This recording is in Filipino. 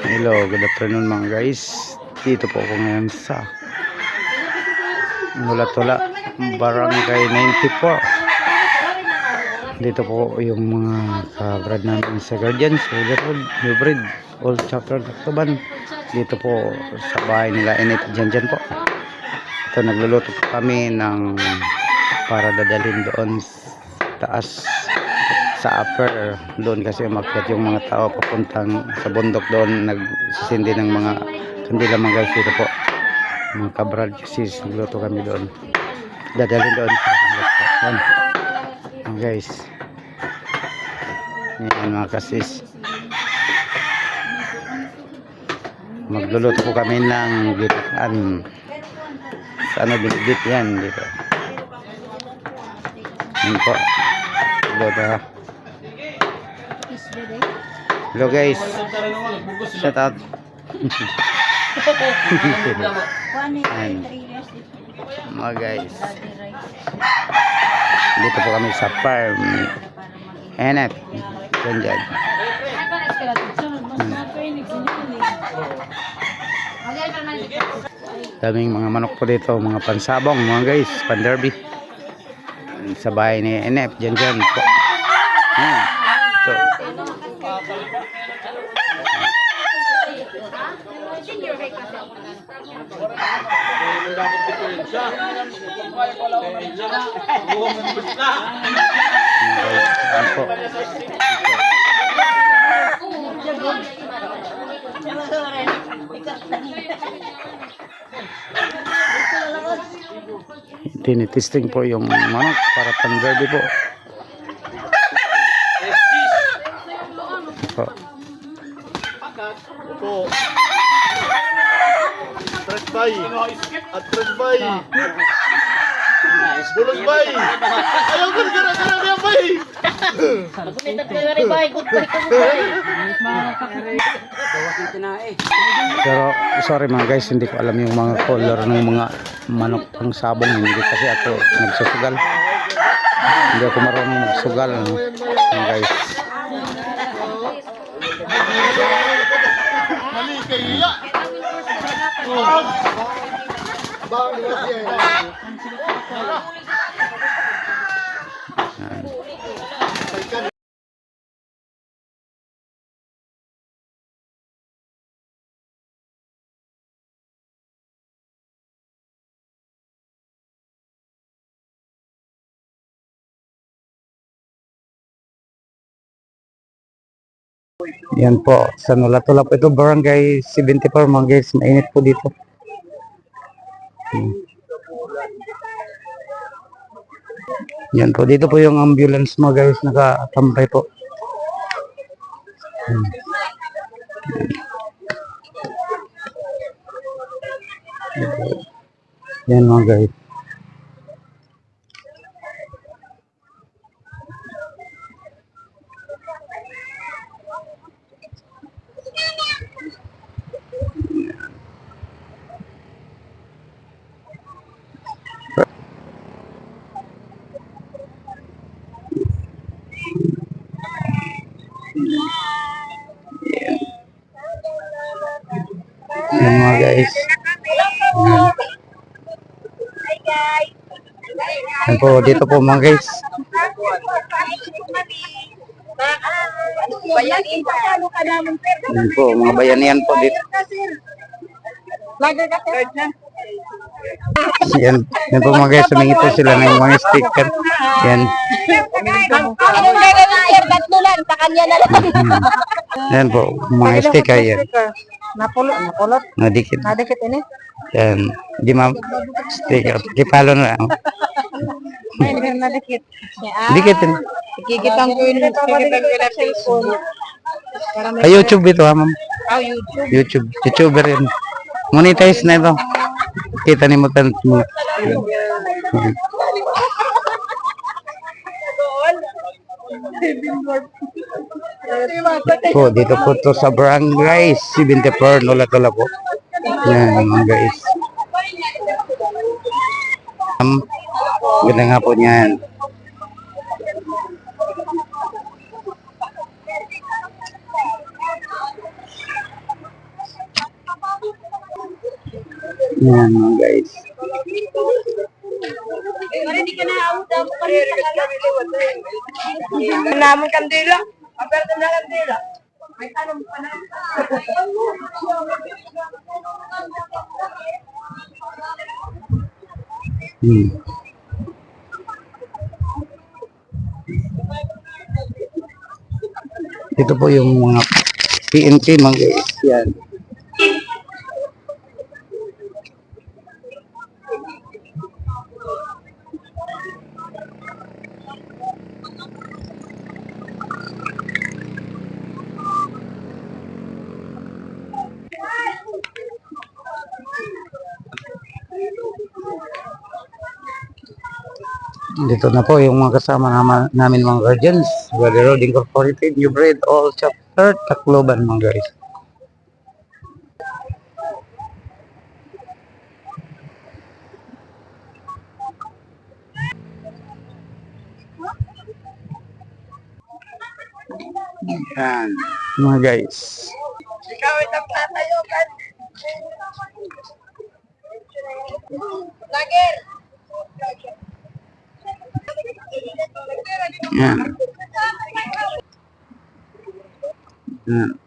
Hello, good afternoon mga guys. Dito po ako ngayon sa Nulatula, Barangay 94. Dito po yung mga kabrad namin sa Guardians, New Breed, Old Chapter Tacloban. Dito po sa bahay nila Enep dyan po. Ito, nagluluto po kami ng para dadalhin doon sa taas sa upper doon, kasi umakyat yung mga tao papuntang sa bundok doon, nagsisindi ng mga kandila mga guys. Dito po mga kabrad kasi nagluto kami doon, dadalhin doon sa yan mga guys. Yan mga kasis, magluluto po kami ng gitaan sa ano, binigit yan dito. Yan po, luto ha. Hello guys, shout out. Mga guys, dito po kami sa farm Enep dyan. Daming mga manok po dito, mga pansabong mga guys, panderby sa bahay ni Enep dyan po. So tinitesting po yung manok para pan-derby po. Opo. Tres bay. At tres bay. Bulos bay. Ayaw ko gara-gara niya bay. Pero sorry mga guys, hindi ko alam yung mga color ng mga manok pang sabong. Hindi kasi ako nagsusugal. Hindi ako marunong magsugal mga guys. Mali kaya. Bang Yan po, sa Nulatula po ito, Barangay 74 mga guys, mainit po dito. Yan po, dito po yung ambulance mga guys, nakatampay po. Yan mga guys. Yan mga guys. Yan po, dito po mga guys. Yan po, mga bayanihan po dito. Yan, yan po mga guys, humingi po sila ng mga sticker. Yan. Anong gagawin sir? Tatlo lang, sa kanya na lang. Yan po, mga sticker yan. Napulot. Nadikit. Nadikit ini. Yan, di ma sticker. Kipalo na lang. Ay, hindi na nadikit. Dikit yan. Ikikitang ko yun. Ikikitang ko na cellphone. Ay, YouTube ito ha ma'am. YouTube. YouTuber yan. Monetize na ito. Kita ni mo mo. Po, dito po to sa Barangay 74 Nulatula po. Yan mga guys. Ganda nga po niyan. Yan mga guys. Namun kandila. Aperto na kandila. May tanong pa na. Hmm. Ito po yung mga PNP mga guys. Yan. Dito na po yung mga kasama namin mga guardians. Valley Road Incorporated, New Breed, All Chapter, Tacloban mga guys. Yan, mga guys. Ikaw itang tatayo kan. Lager. Yan. Yan.